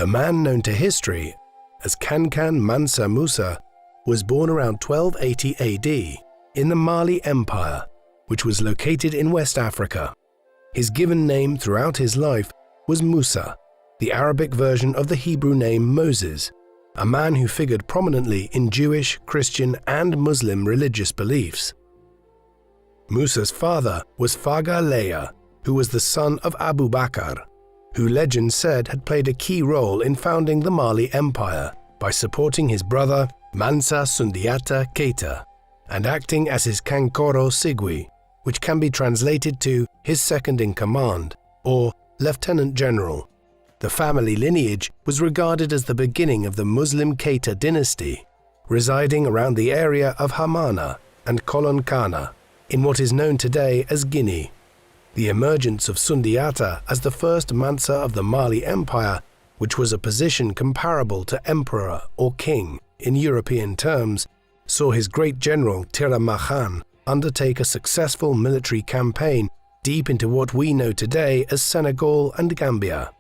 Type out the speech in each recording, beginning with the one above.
The man known to history as Kankan Mansa Musa was born around 1280 AD in the Mali Empire, which was located in West Africa. His given name throughout his life was Musa, the Arabic version of the Hebrew name Moses, a man who figured prominently in Jewish, Christian, and Muslim religious beliefs. Musa's father was Faga Leya, who was the son of Abu Bakr, who legend said had played a key role in founding the Mali Empire by supporting his brother Mansa Sundiata Keita and acting as his Kankoro Sigui, which can be translated to his second-in-command or lieutenant general. The family lineage was regarded as the beginning of the Muslim Keita dynasty, residing around the area of Hamana and Kolonkana in what is known today as Guinea. The emergence of Sundiata as the first Mansa of the Mali Empire, which was a position comparable to emperor or king in European terms, saw his great general Tiramachan undertake a successful military campaign deep into what we know today as Senegal and Gambia.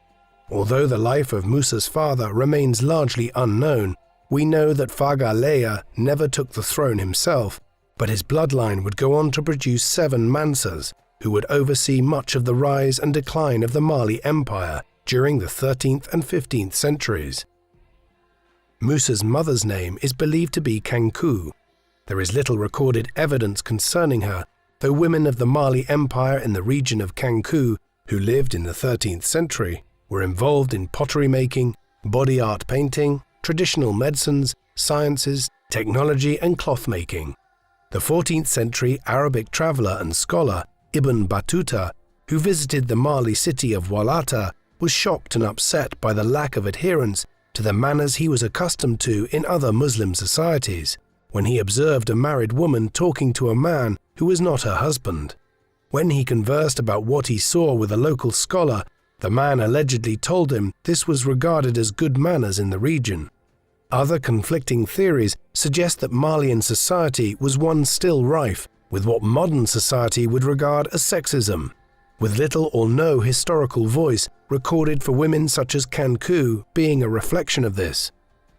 Although the life of Musa's father remains largely unknown, we know that Faga Leya never took the throne himself, but his bloodline would go on to produce 7 Mansas, who would oversee much of the rise and decline of the Mali Empire during the 13th and 15th centuries. Musa's mother's name is believed to be Kanku. There is little recorded evidence concerning her, though women of the Mali Empire in the region of Kanku, who lived in the 13th century, were involved in pottery making, body art painting, traditional medicines, sciences, technology, and cloth making. The 14th century Arabic traveller and scholar Ibn Battuta, who visited the Mali city of Walata, was shocked and upset by the lack of adherence to the manners he was accustomed to in other Muslim societies, when he observed a married woman talking to a man who was not her husband. When he conversed about what he saw with a local scholar, the man allegedly told him this was regarded as good manners in the region. Other conflicting theories suggest that Malian society was one still rife with what modern society would regard as sexism, with little or no historical voice recorded for women such as Kanku being a reflection of this.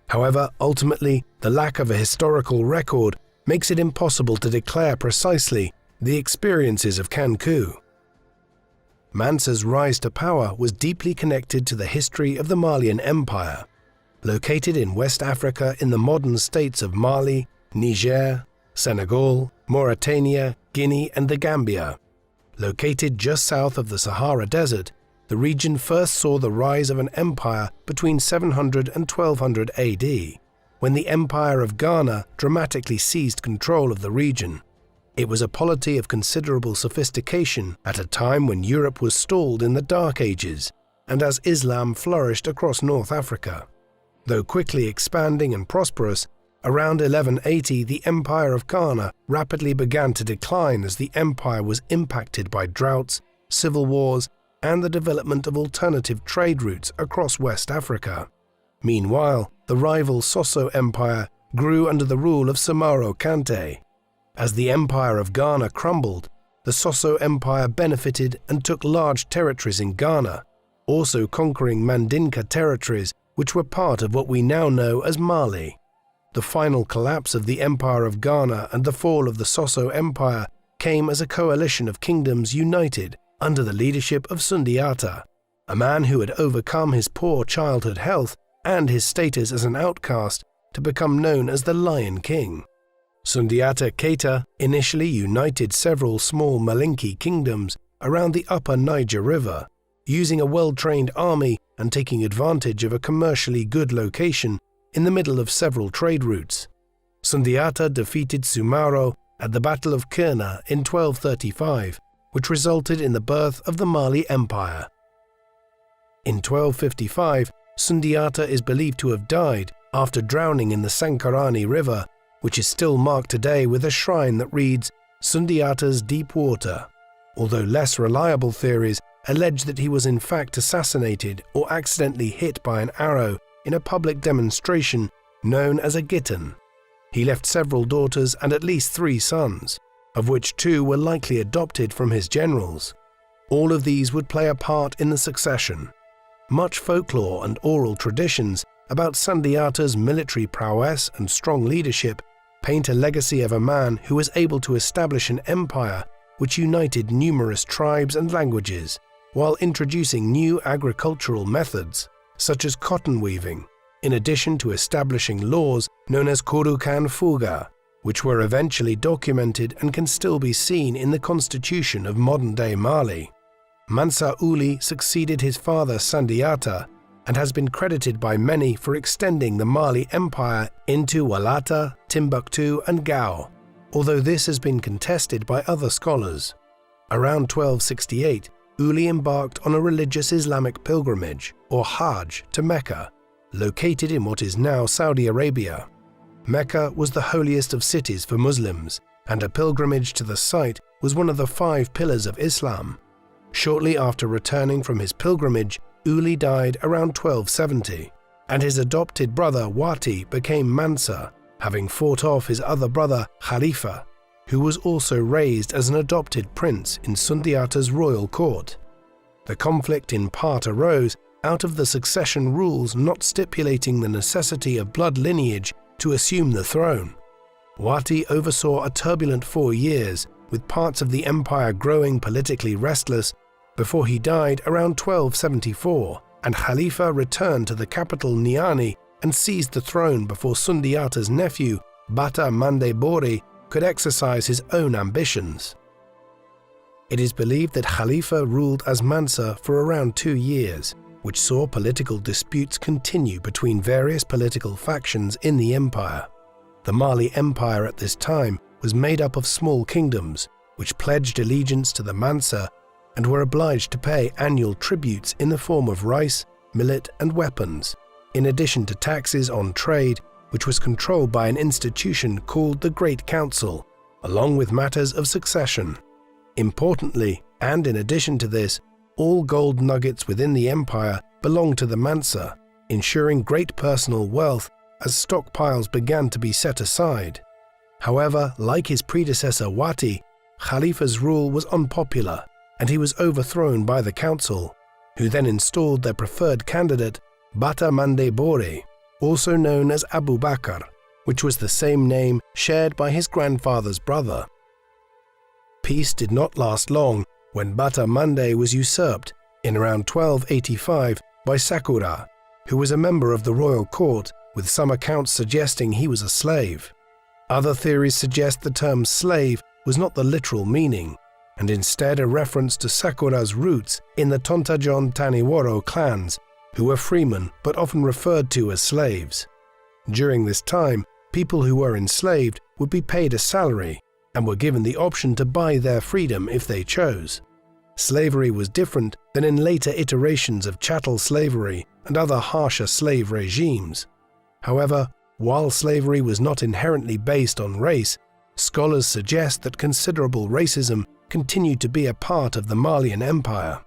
However, ultimately, the lack of a historical record makes it impossible to declare precisely the experiences of Kanku. Mansa's rise to power was deeply connected to the history of the Malian Empire, located in West Africa in the modern states of Mali, Niger, Senegal, Mauritania, Guinea, and the Gambia. Located just south of the Sahara Desert, the region first saw the rise of an empire between 700 and 1200 AD, when the Empire of Ghana dramatically seized control of the region. It was a polity of considerable sophistication at a time when Europe was stalled in the Dark Ages, and as Islam flourished across North Africa. Though quickly expanding and prosperous, around 1180 the Empire of Ghana rapidly began to decline as the empire was impacted by droughts, civil wars, and the development of alternative trade routes across West Africa. Meanwhile, the rival Soso Empire grew under the rule of Samaro Kante. As the Empire of Ghana crumbled, the Soso Empire benefited and took large territories in Ghana, also conquering Mandinka territories which were part of what we now know as Mali. The final collapse of the Empire of Ghana and the fall of the Soso Empire came as a coalition of kingdoms united under the leadership of Sundiata, a man who had overcome his poor childhood health and his status as an outcast to become known as the Lion King. Sundiata Keita initially united several small Malinke kingdoms around the upper Niger River, using a well-trained army and taking advantage of a commercially good location in the middle of several trade routes. Sundiata defeated Sumaro at the Battle of Kurna in 1235, which resulted in the birth of the Mali Empire. In 1255, Sundiata is believed to have died after drowning in the Sankarani River, which is still marked today with a shrine that reads Sundiata's Deep Water, although less reliable theories allege that he was in fact assassinated or accidentally hit by an arrow in a public demonstration known as a Gittan. He left several daughters and at least 3 sons, of which 2 were likely adopted from his generals. All of these would play a part in the succession. much folklore and oral traditions about Sundiata's military prowess and strong leadership paint a legacy of a man who was able to establish an empire which united numerous tribes and languages, while introducing new agricultural methods, such as cotton weaving, in addition to establishing laws known as Kurukan Fuga, which were eventually documented and can still be seen in the constitution of modern-day Mali. Mansa Uli succeeded his father Sundiata and has been credited by many for extending the Mali Empire into Walata, Timbuktu and Gao, although this has been contested by other scholars. Around 1268, Uli embarked on a religious Islamic pilgrimage, or Hajj, to Mecca, located in what is now Saudi Arabia. Mecca was the holiest of cities for Muslims, and a pilgrimage to the site was one of the 5 pillars of Islam. Shortly after returning from his pilgrimage, Uli died around 1270, and his adopted brother Wati became Mansa, having fought off his other brother Khalifa, who was also raised as an adopted prince in Sundiata's royal court. The conflict in part arose out of the succession rules not stipulating the necessity of blood lineage to assume the throne. Wati oversaw a turbulent 4 years, with parts of the empire growing politically restless, before he died around 1274, and Khalifa returned to the capital Niani and seized the throne before Sundiata's nephew, Bata Mande Bori, could exercise his own ambitions. It is believed that Khalifa ruled as Mansa for around 2 years, which saw political disputes continue between various political factions in the empire. The Mali Empire at this time was made up of small kingdoms, which pledged allegiance to the Mansa and were obliged to pay annual tributes in the form of rice, millet and weapons, in addition to taxes on trade, which was controlled by an institution called the Great Council, along with matters of succession. Importantly, and in addition to this, all gold nuggets within the empire belonged to the Mansa, ensuring great personal wealth as stockpiles began to be set aside. However, like his predecessor Wati, Khalifa's rule was unpopular, and he was overthrown by the council, who then installed their preferred candidate, Bata Mande Bori, also known as Abu Bakr, which was the same name shared by his grandfather's brother. Peace did not last long when Bata Mande was usurped in around 1285 by Sakura, who was a member of the royal court, with some accounts suggesting he was a slave. Other theories suggest the term slave was not the literal meaning, and instead a reference to Sakura's roots in the Tontajon Taniworo clans, who were freemen but often referred to as slaves. During this time, people who were enslaved would be paid a salary and were given the option to buy their freedom if they chose. Slavery was different than in later iterations of chattel slavery and other harsher slave regimes. However, while slavery was not inherently based on race, scholars suggest that considerable racism continued to be a part of the Malian Empire.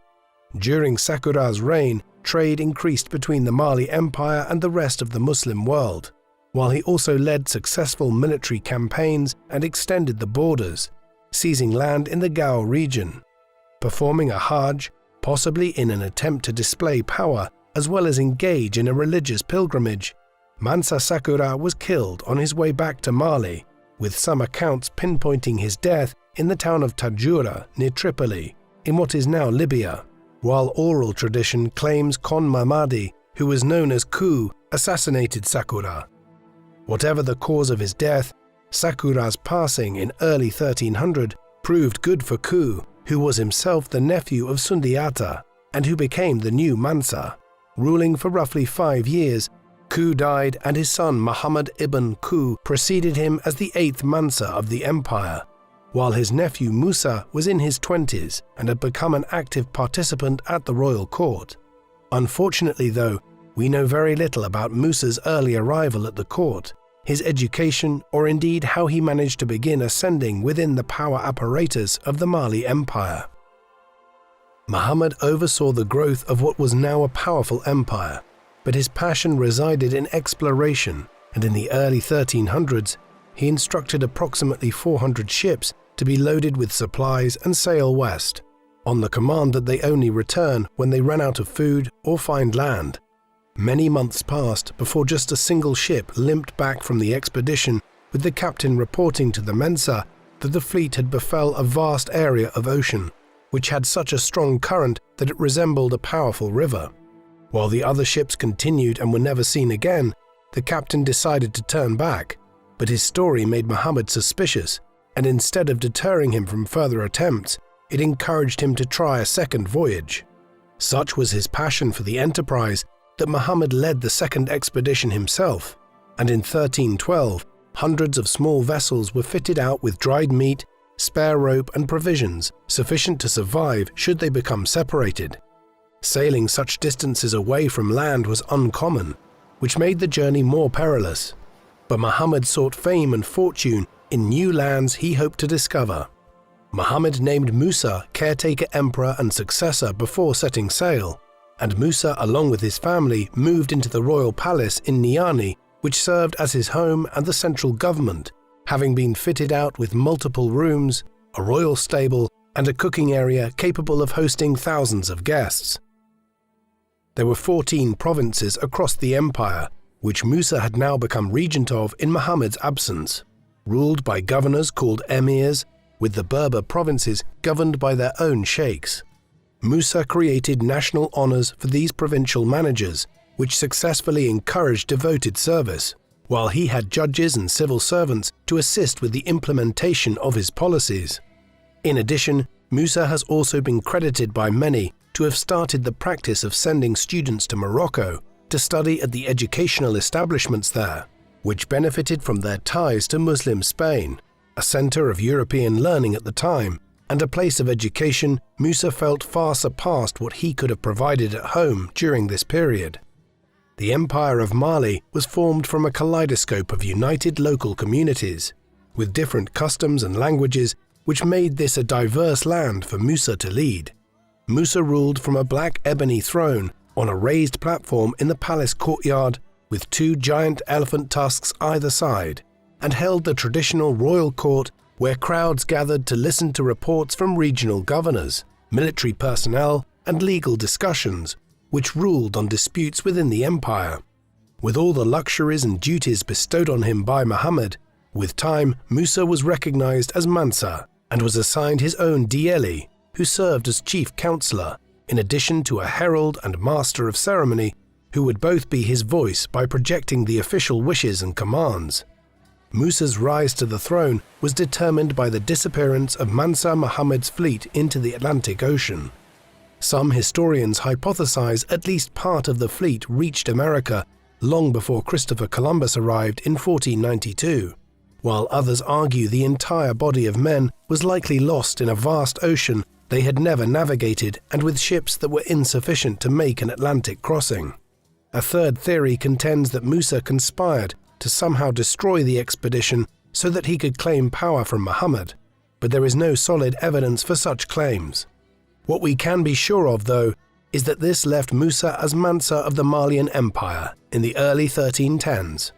During Sakura's reign, trade increased between the Mali Empire and the rest of the Muslim world, while he also led successful military campaigns and extended the borders, seizing land in the Gao region. Performing a Hajj, possibly in an attempt to display power as well as engage in a religious pilgrimage, Mansa Sakura was killed on his way back to Mali, with some accounts pinpointing his death in the town of Tajura near Tripoli, in what is now Libya, while oral tradition claims Kon Mamadi, who was known as Ku, assassinated Sakura. Whatever the cause of his death, Sakura's passing in early 1300 proved good for Ku, who was himself the nephew of Sundiata and who became the new Mansa. Ruling for roughly 5 years, Ku died and his son Muhammad ibn Ku preceded him as the 8th Mansa of the empire, while his nephew Musa was in his 20s and had become an active participant at the royal court. Unfortunately though, we know very little about Musa's early arrival at the court, his education, or indeed how he managed to begin ascending within the power apparatus of the Mali Empire. Muhammad oversaw the growth of what was now a powerful empire, but his passion resided in exploration, and in the early 1300s, he instructed approximately 400 ships to be loaded with supplies and sail west. on the command that they only return when they run out of food or find land. Many months passed before just a single ship limped back from the expedition, with the captain reporting to the Mensa that the fleet had befell a vast area of ocean, which had such a strong current that it resembled a powerful river. While the other ships continued and were never seen again, the captain decided to turn back, but his story made Muhammad suspicious, and instead of deterring him from further attempts, it encouraged him to try a second voyage. Such was his passion for the enterprise that Muhammad led the second expedition himself, and in 1312, hundreds of small vessels were fitted out with dried meat, spare rope and provisions sufficient to survive should they become separated. Sailing such distances away from land was uncommon, which made the journey more perilous. But Muhammad sought fame and fortune in new lands he hoped to discover. Muhammad named Musa caretaker emperor and successor before setting sail, and Musa along with his family moved into the royal palace in Niani, which served as his home and the central government, having been fitted out with multiple rooms, a royal stable, and a cooking area capable of hosting thousands of guests. There were 14 provinces across the empire, which Musa had now become regent of in Muhammad's absence, ruled by governors called emirs, with the Berber provinces governed by their own sheikhs. Musa created national honors for these provincial managers, which successfully encouraged devoted service, while he had judges and civil servants to assist with the implementation of his policies. In addition, Musa has also been credited by many to have started the practice of sending students to Morocco to study at the educational establishments there, which benefited from their ties to Muslim Spain, a center of European learning at the time, and a place of education Musa felt far surpassed what he could have provided at home during this period. The Empire of Mali was formed from a kaleidoscope of united local communities, with different customs and languages, which made this a diverse land for Musa to lead. Musa ruled from a black ebony throne on a raised platform in the palace courtyard with 2 giant elephant tusks either side, and held the traditional royal court where crowds gathered to listen to reports from regional governors, military personnel, and legal discussions, which ruled on disputes within the empire. With all the luxuries and duties bestowed on him by Muhammad, with time Musa was recognized as Mansa and was assigned his own Dieli, who served as chief counselor, in addition to a herald and master of ceremony, who would both be his voice by projecting the official wishes and commands. Musa's rise to the throne was determined by the disappearance of Mansa Muhammad's fleet into the Atlantic Ocean. Some historians hypothesize at least part of the fleet reached America long before Christopher Columbus arrived in 1492, while others argue the entire body of men was likely lost in a vast ocean they had never navigated and with ships that were insufficient to make an Atlantic crossing. A third theory contends that Musa conspired to somehow destroy the expedition so that he could claim power from Muhammad, but there is no solid evidence for such claims. What we can be sure of, though, is that this left Musa as Mansa of the Malian Empire in the early 1310s.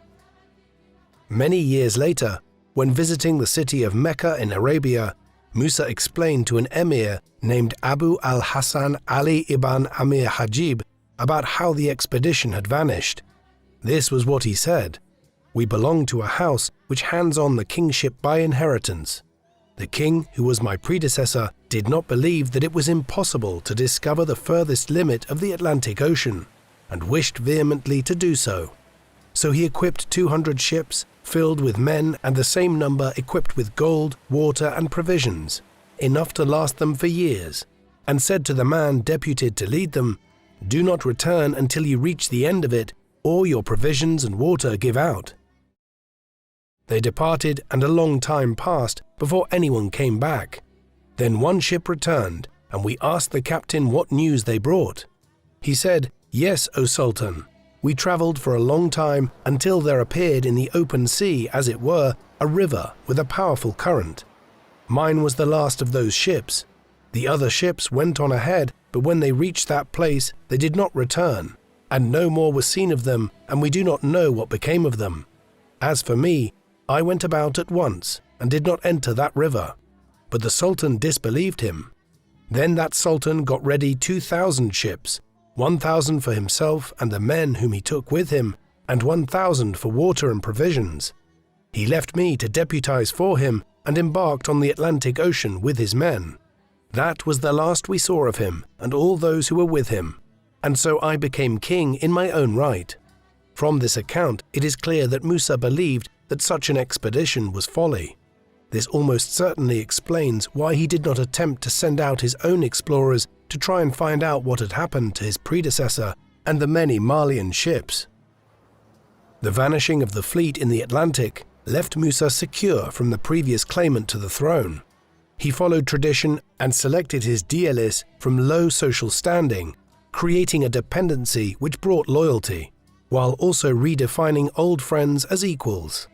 Many years later, when visiting the city of Mecca in Arabia, Musa explained to an emir named Abu al-Hasan Ali ibn Amir Hajib about how the expedition had vanished. This was what he said: "We belong to a house which hands on the kingship by inheritance. The king, who was my predecessor, did not believe that it was impossible to discover the furthest limit of the Atlantic Ocean, and wished vehemently to do so. So he equipped 200 ships, filled with men, and the same number equipped with gold, water, and provisions, enough to last them for years, and said to the man deputed to lead them, 'Do not return until you reach the end of it, or your provisions and water give out.' They departed, and a long time passed before anyone came back. Then one ship returned, and we asked the captain what news they brought. He said, 'Yes, O Sultan. We traveled for a long time until there appeared in the open sea, as it were, a river with a powerful current. Mine was the last of those ships. The other ships went on ahead, but when they reached that place, they did not return, and no more was seen of them, and we do not know what became of them. As for me, I went about at once and did not enter that river.' But the Sultan disbelieved him. Then that sultan got ready 2,000 ships, 1,000 for himself and the men whom he took with him, and 1,000 for water and provisions. He left me to deputize for him and embarked on the Atlantic Ocean with his men. That was the last we saw of him and all those who were with him, and so I became king in my own right. From this account, it is clear that Musa believed that such an expedition was folly. This almost certainly explains why he did not attempt to send out his own explorers to try and find out what had happened to his predecessor and the many Malian ships. The vanishing of the fleet in the Atlantic left Musa secure from the previous claimant to the throne. He followed tradition and selected his dielis from low social standing, creating a dependency which brought loyalty, while also redefining old friends as equals.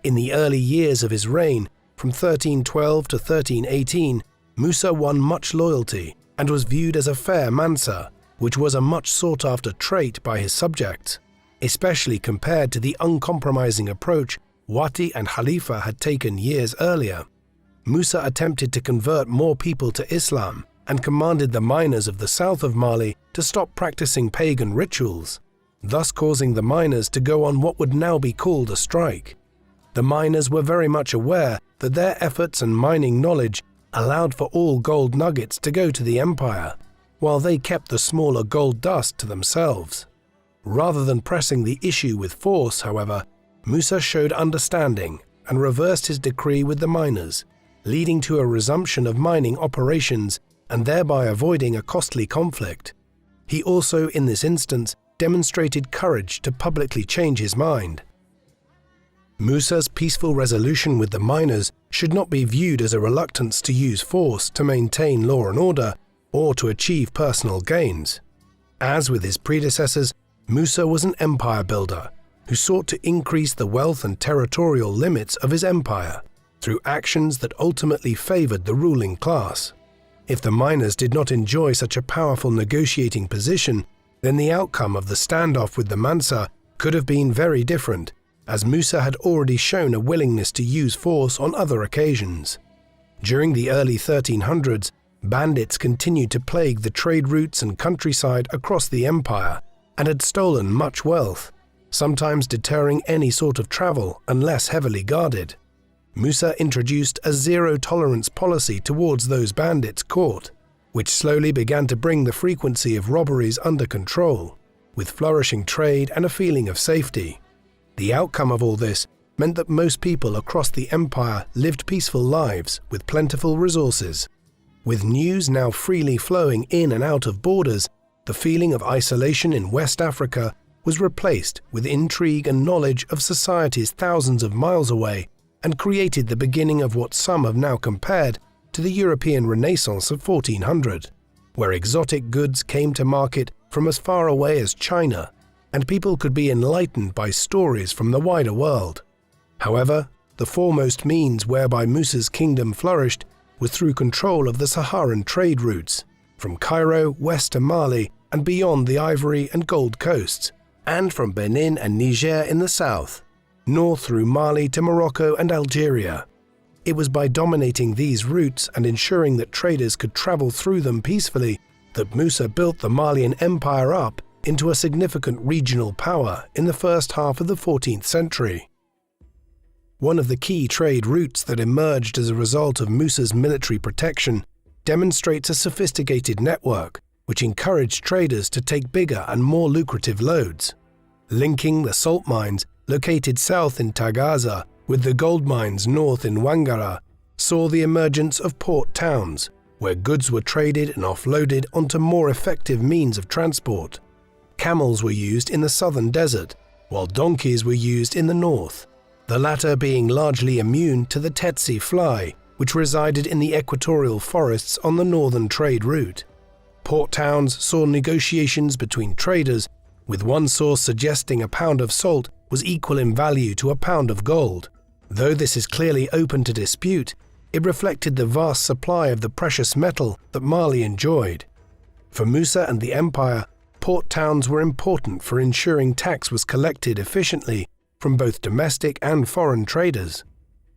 In the early years of his reign, from 1312 to 1318, Musa won much loyalty and was viewed as a fair Mansa, which was a much sought-after trait by his subjects, especially compared to the uncompromising approach Wati and Khalifa had taken years earlier. Musa attempted to convert more people to Islam and commanded the miners of the south of Mali to stop practicing pagan rituals, thus causing the miners to go on what would now be called a strike. The miners were very much aware that their efforts and mining knowledge allowed for all gold nuggets to go to the empire, while they kept the smaller gold dust to themselves. Rather than pressing the issue with force, however, Musa showed understanding and reversed his decree with the miners, leading to a resumption of mining operations and thereby avoiding a costly conflict. He also, in this instance, demonstrated courage to publicly change his mind. Musa's peaceful resolution with the miners should not be viewed as a reluctance to use force to maintain law and order or to achieve personal gains. As with his predecessors, Musa was an empire builder who sought to increase the wealth and territorial limits of his empire through actions that ultimately favored the ruling class. If the miners did not enjoy such a powerful negotiating position, then the outcome of the standoff with the Mansa could have been very different, as Musa had already shown a willingness to use force on other occasions. During the early 1300s, bandits continued to plague the trade routes and countryside across the empire and had stolen much wealth, sometimes deterring any sort of travel unless heavily guarded. Musa introduced a zero-tolerance policy towards those bandits caught, which slowly began to bring the frequency of robberies under control, with flourishing trade and a feeling of safety. The outcome of all this meant that most people across the empire lived peaceful lives with plentiful resources. With news now freely flowing in and out of borders, the feeling of isolation in West Africa was replaced with intrigue and knowledge of societies thousands of miles away, and created the beginning of what some have now compared to the European Renaissance of 1400, where exotic goods came to market from as far away as China, and people could be enlightened by stories from the wider world. However, the foremost means whereby Musa's kingdom flourished was through control of the Saharan trade routes, from Cairo west to Mali and beyond the Ivory and Gold coasts, and from Benin and Niger in the south, north through Mali to Morocco and Algeria. It was by dominating these routes and ensuring that traders could travel through them peacefully that Musa built the Malian Empire up into a significant regional power in the first half of the 14th century. One of the key trade routes that emerged as a result of Musa's military protection demonstrates a sophisticated network which encouraged traders to take bigger and more lucrative loads. Linking the salt mines located south in Tagaza with the gold mines north in Wangara saw the emergence of port towns, where goods were traded and offloaded onto more effective means of transport. Camels were used in the southern desert, while donkeys were used in the north, the latter being largely immune to the tsetse fly, which resided in the equatorial forests on the northern trade route. Port towns saw negotiations between traders, with one source suggesting a pound of salt was equal in value to a pound of gold. Though this is clearly open to dispute, it reflected the vast supply of the precious metal that Mali enjoyed. For Musa and the empire, port towns were important for ensuring tax was collected efficiently from both domestic and foreign traders.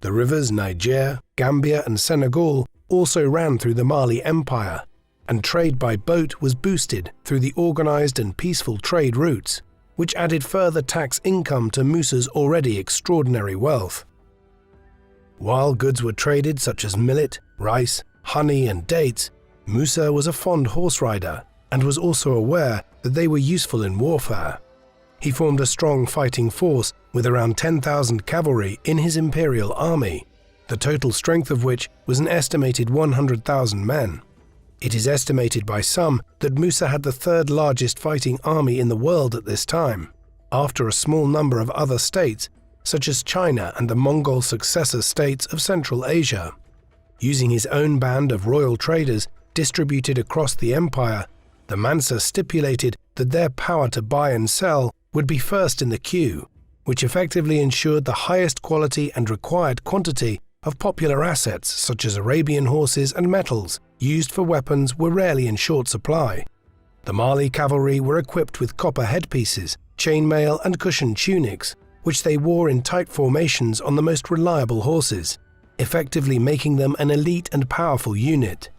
The rivers Niger, Gambia and Senegal also ran through the Mali Empire, and trade by boat was boosted through the organized and peaceful trade routes, which added further tax income to Musa's already extraordinary wealth. While goods were traded such as millet, rice, honey, and dates, Musa was a fond horse rider and was also aware that they were useful in warfare. He formed a strong fighting force with around 10,000 cavalry in his imperial army, the total strength of which was an estimated 100,000 men. It is estimated by some that Musa had the third largest fighting army in the world at this time, after a small number of other states such as China and the Mongol successor states of Central Asia. Using his own band of royal traders distributed across the empire, the Mansa stipulated that their power to buy and sell would be first in the queue, which effectively ensured the highest quality and required quantity of popular assets such as Arabian horses and metals used for weapons were rarely in short supply. The Mali cavalry were equipped with copper headpieces, chainmail and cushioned tunics, which they wore in tight formations on the most reliable horses, effectively making them an elite and powerful unit.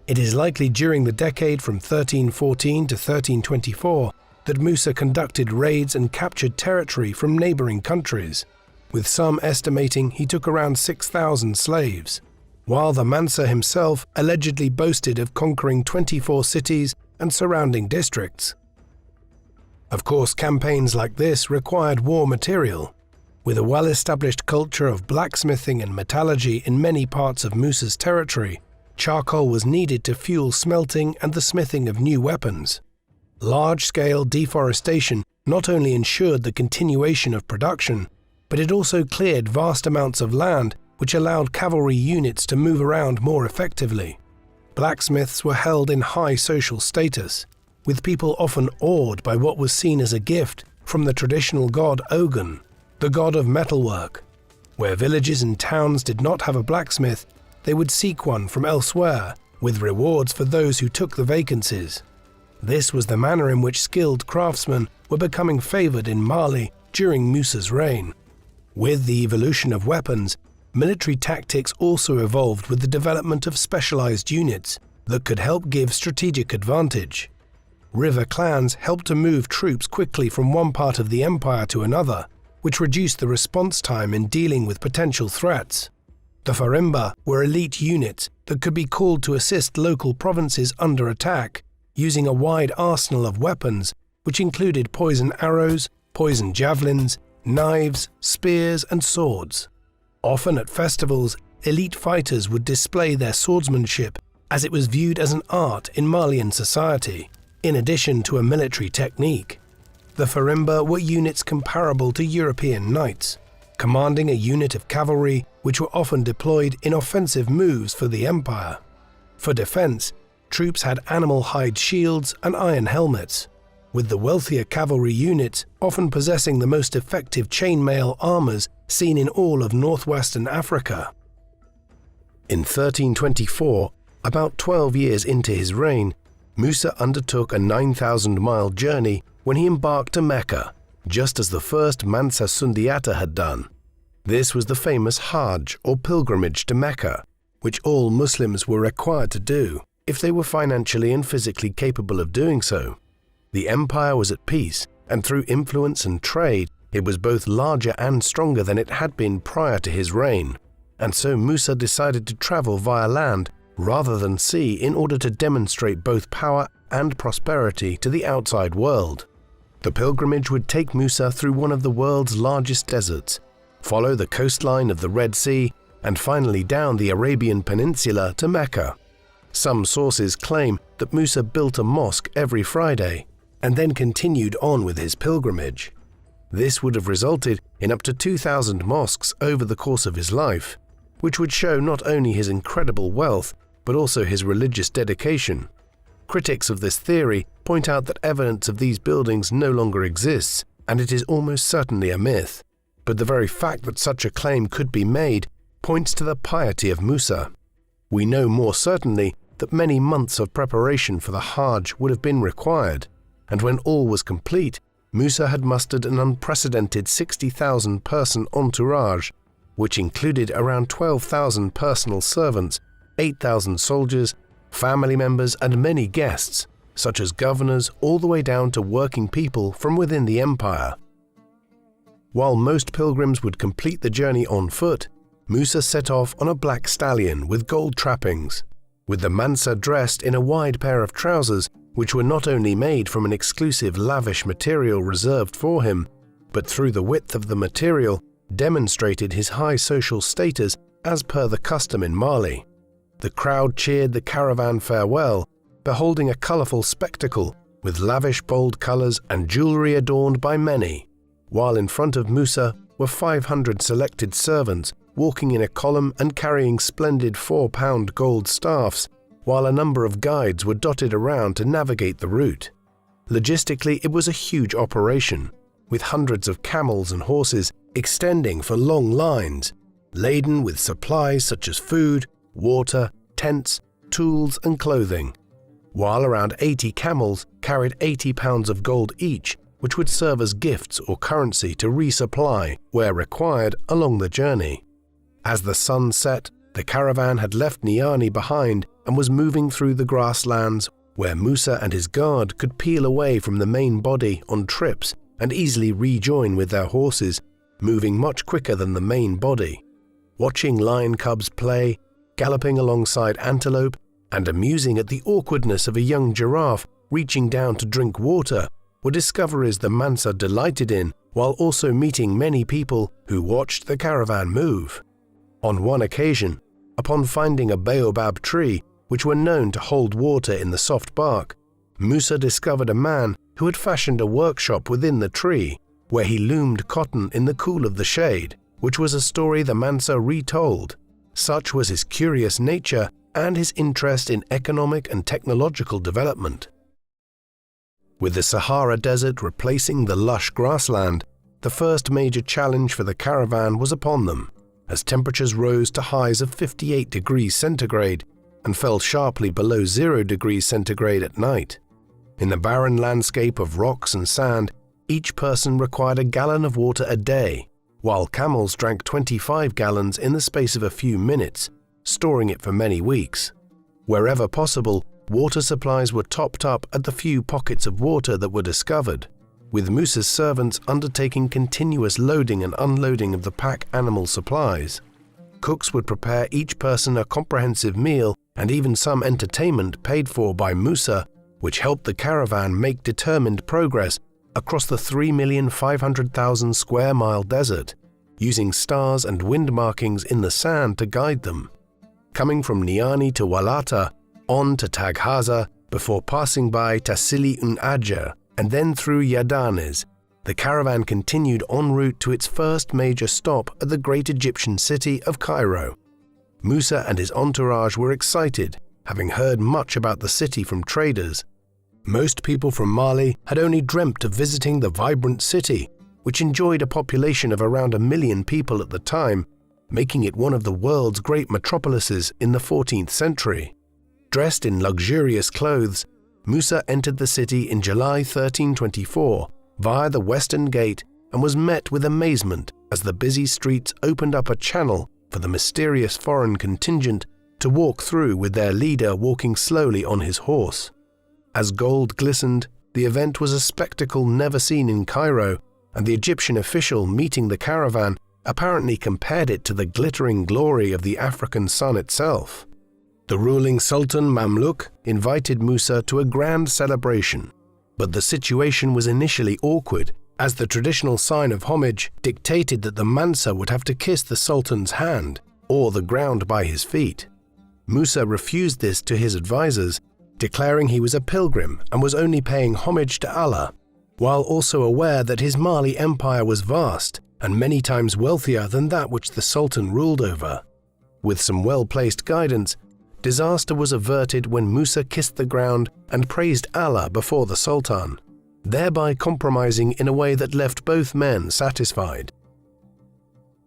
It is likely during the decade from 1314 to 1324 that Musa conducted raids and captured territory from neighboring countries, with some estimating he took around 6,000 slaves, while the Mansa himself allegedly boasted of conquering 24 cities and surrounding districts. Of course, campaigns like this required war material. With a well-established culture of blacksmithing and metallurgy in many parts of Musa's territory, charcoal was needed to fuel smelting and the smithing of new weapons. Large-scale deforestation not only ensured the continuation of production, but it also cleared vast amounts of land which allowed cavalry units to move around more effectively. Blacksmiths were held in high social status, with people often awed by what was seen as a gift from the traditional god Ogun, the god of metalwork. Where villages and towns did not have a blacksmith, they would seek one from elsewhere, with rewards for those who took the vacancies. This was the manner in which skilled craftsmen were becoming favored in Mali during Musa's reign. With the evolution of weapons, military tactics also evolved with the development of specialized units that could help give strategic advantage. River clans helped to move troops quickly from one part of the empire to another, which reduced the response time in dealing with potential threats. The Farimba were elite units that could be called to assist local provinces under attack, using a wide arsenal of weapons which included poison arrows, poison javelins, knives, spears and swords. Often at festivals, elite fighters would display their swordsmanship as it was viewed as an art in Malian society, in addition to a military technique. The Farimba were units comparable to European knights, commanding a unit of cavalry which were often deployed in offensive moves for the empire. For defense, troops had animal hide shields and iron helmets, with the wealthier cavalry units often possessing the most effective chainmail armors seen in all of northwestern Africa. In 1324, about 12 years into his reign, Musa undertook a 9,000-mile journey when he embarked to Mecca, just as the first Mansa Sundiata had done. This was the famous Hajj, or pilgrimage to Mecca, which all Muslims were required to do if they were financially and physically capable of doing so. The empire was at peace, and through influence and trade, it was both larger and stronger than it had been prior to his reign, and so Musa decided to travel via land rather than sea in order to demonstrate both power and prosperity to the outside world. The pilgrimage would take Musa through one of the world's largest deserts, follow the coastline of the Red Sea, and finally down the Arabian Peninsula to Mecca. Some sources claim that Musa built a mosque every Friday, and then continued on with his pilgrimage. This would have resulted in up to 2,000 mosques over the course of his life, which would show not only his incredible wealth, but also his religious dedication. Critics of this theory point out that evidence of these buildings no longer exists, and it is almost certainly a myth. But the very fact that such a claim could be made points to the piety of Musa. We know more certainly that many months of preparation for the Hajj would have been required, and when all was complete, Musa had mustered an unprecedented 60,000-person entourage, which included around 12,000 personal servants, 8,000 soldiers, family members and many guests, such as governors all the way down to working people from within the empire. While most pilgrims would complete the journey on foot, Musa set off on a black stallion with gold trappings, with the Mansa dressed in a wide pair of trousers which were not only made from an exclusive lavish material reserved for him, but through the width of the material demonstrated his high social status as per the custom in Mali. The crowd cheered the caravan farewell, beholding a colourful spectacle with lavish bold colours and jewellery adorned by many, while in front of Musa were 500 selected servants walking in a column and carrying splendid 4-pound gold staffs, while a number of guides were dotted around to navigate the route. Logistically, it was a huge operation, with hundreds of camels and horses extending for long lines, laden with supplies such as food, water, tents, tools and clothing, while around 80 camels carried 80 pounds of gold each, which would serve as gifts or currency to resupply, where required, along the journey. As the sun set, the caravan had left Niani behind and was moving through the grasslands where Musa and his guard could peel away from the main body on trips and easily rejoin with their horses, moving much quicker than the main body. Watching lion cubs play, galloping alongside antelope, and amusing at the awkwardness of a young giraffe reaching down to drink water were discoveries the Mansa delighted in, while also meeting many people who watched the caravan move. On one occasion, upon finding a baobab tree which were known to hold water in the soft bark, Musa discovered a man who had fashioned a workshop within the tree where he loomed cotton in the cool of the shade, which was a story the Mansa retold. Such was his curious nature and his interest in economic and technological development. With the Sahara Desert replacing the lush grassland, the first major challenge for the caravan was upon them, as temperatures rose to highs of 58 degrees centigrade and fell sharply below 0 degrees centigrade at night. In the barren landscape of rocks and sand, each person required a gallon of water a day, while camels drank 25 gallons in the space of a few minutes, storing it for many weeks. Wherever possible, water supplies were topped up at the few pockets of water that were discovered, with Musa's servants undertaking continuous loading and unloading of the pack animal supplies. Cooks would prepare each person a comprehensive meal and even some entertainment paid for by Musa, which helped the caravan make determined progress across the 3,500,000 square mile desert, using stars and wind markings in the sand to guide them. Coming from Niani to Walata, on to Taghaza, before passing by Tassili Ajer, and then through Yadanes, the caravan continued en route to its first major stop at the great Egyptian city of Cairo. Musa and his entourage were excited, having heard much about the city from traders. Most people from Mali had only dreamt of visiting the vibrant city, which enjoyed a population of around 1 million people at the time, making it one of the world's great metropolises in the 14th century. Dressed in luxurious clothes, Musa entered the city in July 1324 via the Western Gate and was met with amazement as the busy streets opened up a channel for the mysterious foreign contingent to walk through, with their leader walking slowly on his horse. As gold glistened, the event was a spectacle never seen in Cairo, and the Egyptian official meeting the caravan apparently compared it to the glittering glory of the African sun itself. The ruling Sultan Mamluk invited Musa to a grand celebration, but the situation was initially awkward, as the traditional sign of homage dictated that the Mansa would have to kiss the Sultan's hand or the ground by his feet. Musa refused this to his advisors, declaring he was a pilgrim and was only paying homage to Allah, while also aware that his Mali empire was vast and many times wealthier than that which the Sultan ruled over. With some well-placed guidance, disaster was averted when Musa kissed the ground and praised Allah before the Sultan, thereby compromising in a way that left both men satisfied.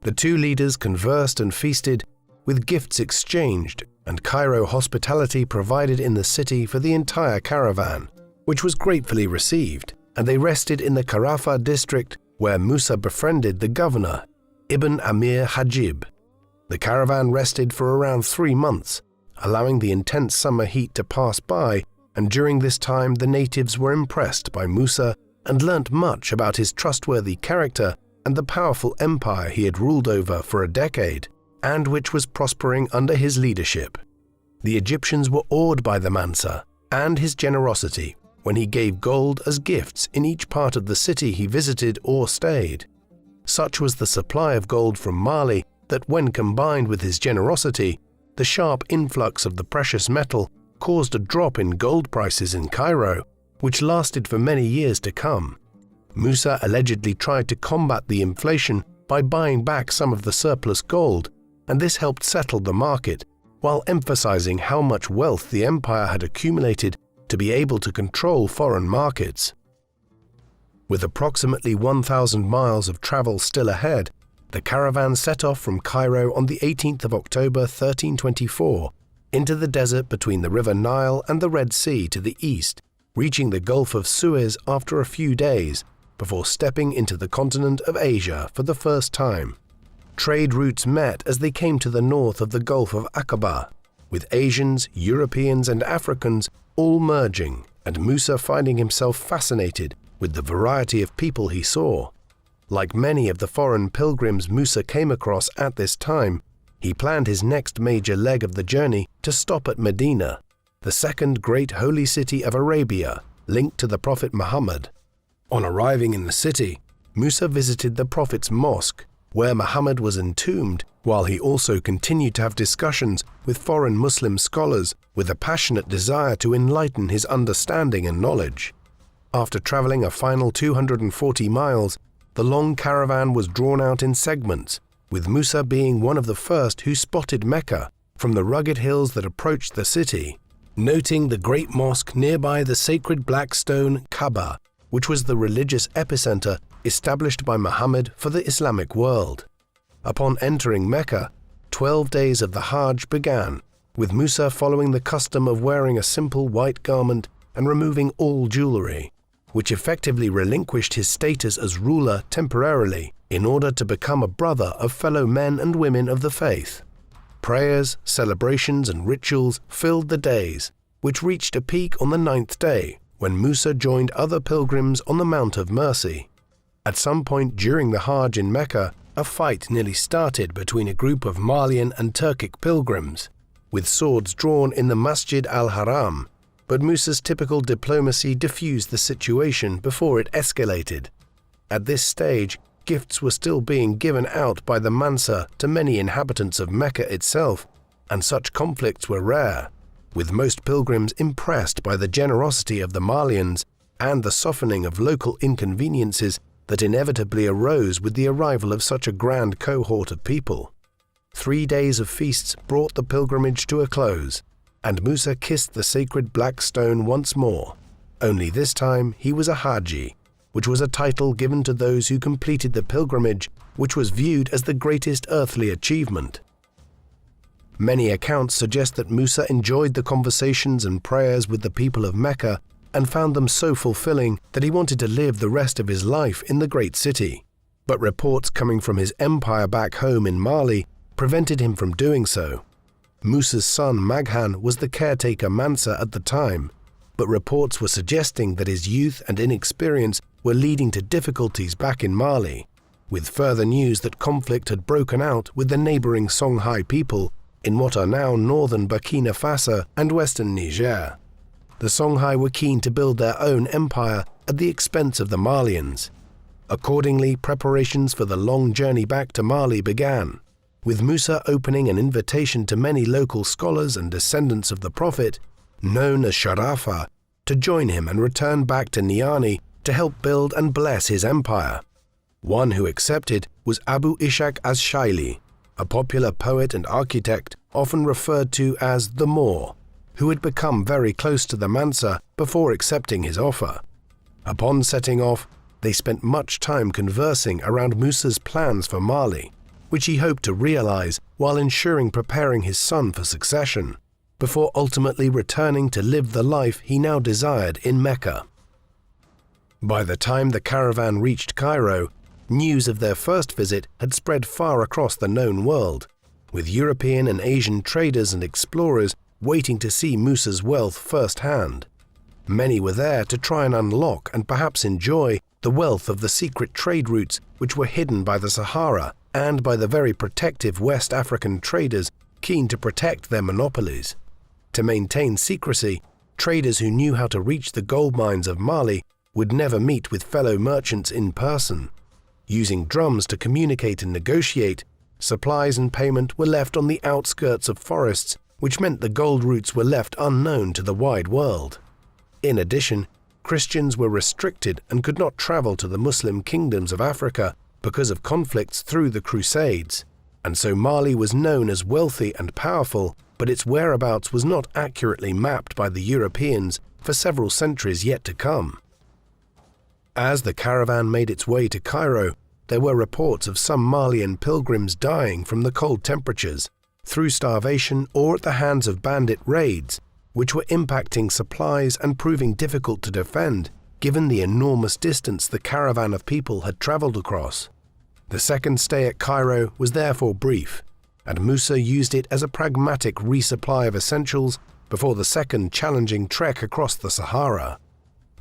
The two leaders conversed and feasted, with gifts exchanged and Cairo hospitality provided in the city for the entire caravan, which was gratefully received, and they rested in the Karafa district where Musa befriended the governor, Ibn Amir Hajib. The caravan rested for around 3 months, allowing the intense summer heat to pass by, and during this time the natives were impressed by Musa and learnt much about his trustworthy character and the powerful empire he had ruled over for a decade, and which was prospering under his leadership. The Egyptians were awed by the Mansa and his generosity when he gave gold as gifts in each part of the city he visited or stayed. Such was the supply of gold from Mali that when combined with his generosity, the sharp influx of the precious metal caused a drop in gold prices in Cairo, which lasted for many years to come. Musa allegedly tried to combat the inflation by buying back some of the surplus gold, and this helped settle the market, while emphasizing how much wealth the empire had accumulated to be able to control foreign markets. With approximately 1,000 miles of travel still ahead, the caravan set off from Cairo on the 18th of October 1324 into the desert between the River Nile and the Red Sea to the east, reaching the Gulf of Suez after a few days, before stepping into the continent of Asia for the first time. Trade routes met as they came to the north of the Gulf of Aqaba, with Asians, Europeans and Africans all merging, and Musa finding himself fascinated with the variety of people he saw. Like many of the foreign pilgrims Musa came across at this time, he planned his next major leg of the journey to stop at Medina, the second great holy city of Arabia, linked to the Prophet Muhammad. On arriving in the city, Musa visited the Prophet's mosque, where Muhammad was entombed, while he also continued to have discussions with foreign Muslim scholars with a passionate desire to enlighten his understanding and knowledge. After traveling a final 240 miles, the long caravan was drawn out in segments, with Musa being one of the first who spotted Mecca from the rugged hills that approached the city, noting the great mosque nearby the sacred black stone Kaaba, which was the religious epicenter established by Muhammad for the Islamic world. Upon entering Mecca, 12 days of the Hajj began, with Musa following the custom of wearing a simple white garment and removing all jewelry, which effectively relinquished his status as ruler temporarily in order to become a brother of fellow men and women of the faith. Prayers, celebrations and rituals filled the days, which reached a peak on the 9th day when Musa joined other pilgrims on the Mount of Mercy. At some point during the Hajj in Mecca, a fight nearly started between a group of Malian and Turkic pilgrims, with swords drawn in the Masjid al-Haram, but Musa's typical diplomacy diffused the situation before it escalated. At this stage, gifts were still being given out by the Mansa to many inhabitants of Mecca itself, and such conflicts were rare, with most pilgrims impressed by the generosity of the Malians and the softening of local inconveniences that inevitably arose with the arrival of such a grand cohort of people. 3 days of feasts brought the pilgrimage to a close, and Musa kissed the sacred black stone once more, only this time he was a Haji, which was a title given to those who completed the pilgrimage, which was viewed as the greatest earthly achievement. Many accounts suggest that Musa enjoyed the conversations and prayers with the people of Mecca and found them so fulfilling that he wanted to live the rest of his life in the great city. But reports coming from his empire back home in Mali prevented him from doing so. Musa's son Maghan was the caretaker Mansa at the time, but reports were suggesting that his youth and inexperience were leading to difficulties back in Mali, with further news that conflict had broken out with the neighboring Songhai people in what are now northern Burkina Faso and western Niger. The Songhai were keen to build their own empire at the expense of the Malians. Accordingly, preparations for the long journey back to Mali began, with Musa opening an invitation to many local scholars and descendants of the Prophet, known as Sharafa, to join him and return back to Niani to help build and bless his empire. One who accepted was Abu Ishaq az-Shaili, a popular poet and architect often referred to as the Moor, who had become very close to the Mansa before accepting his offer. Upon setting off, they spent much time conversing around Musa's plans for Mali, which he hoped to realize while ensuring preparing his son for succession, before ultimately returning to live the life he now desired in Mecca. By the time the caravan reached Cairo, news of their first visit had spread far across the known world, with European and Asian traders and explorers waiting to see Musa's wealth firsthand. Many were there to try and unlock and perhaps enjoy the wealth of the secret trade routes which were hidden by the Sahara and by the very protective West African traders keen to protect their monopolies. To maintain secrecy, traders who knew how to reach the gold mines of Mali would never meet with fellow merchants in person. Using drums to communicate and negotiate, supplies and payment were left on the outskirts of forests, which meant the gold routes were left unknown to the wide world. In addition, Christians were restricted and could not travel to the Muslim kingdoms of Africa because of conflicts through the Crusades, and so Mali was known as wealthy and powerful, but its whereabouts was not accurately mapped by the Europeans for several centuries yet to come. As the caravan made its way to Cairo, there were reports of some Malian pilgrims dying from the cold temperatures, through starvation or at the hands of bandit raids, which were impacting supplies and proving difficult to defend, given the enormous distance the caravan of people had traveled across. The second stay at Cairo was therefore brief, and Musa used it as a pragmatic resupply of essentials before the second challenging trek across the Sahara.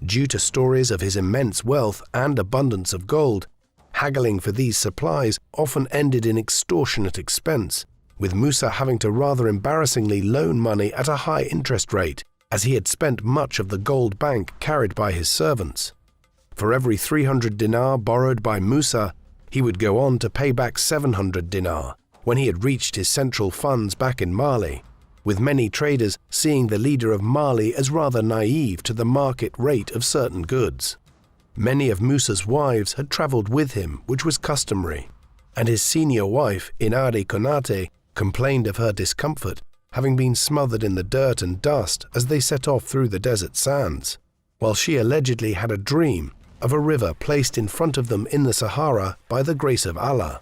Due to stories of his immense wealth and abundance of gold, haggling for these supplies often ended in extortionate expense, with Musa having to rather embarrassingly loan money at a high interest rate, as he had spent much of the gold bank carried by his servants. For every 300 dinar borrowed by Musa, he would go on to pay back 700 dinar when he had reached his central funds back in Mali, with many traders seeing the leader of Mali as rather naive to the market rate of certain goods. Many of Musa's wives had traveled with him, which was customary, and his senior wife, Inari Konate, complained of her discomfort, having been smothered in the dirt and dust as they set off through the desert sands, while she allegedly had a dream of a river placed in front of them in the Sahara by the grace of Allah.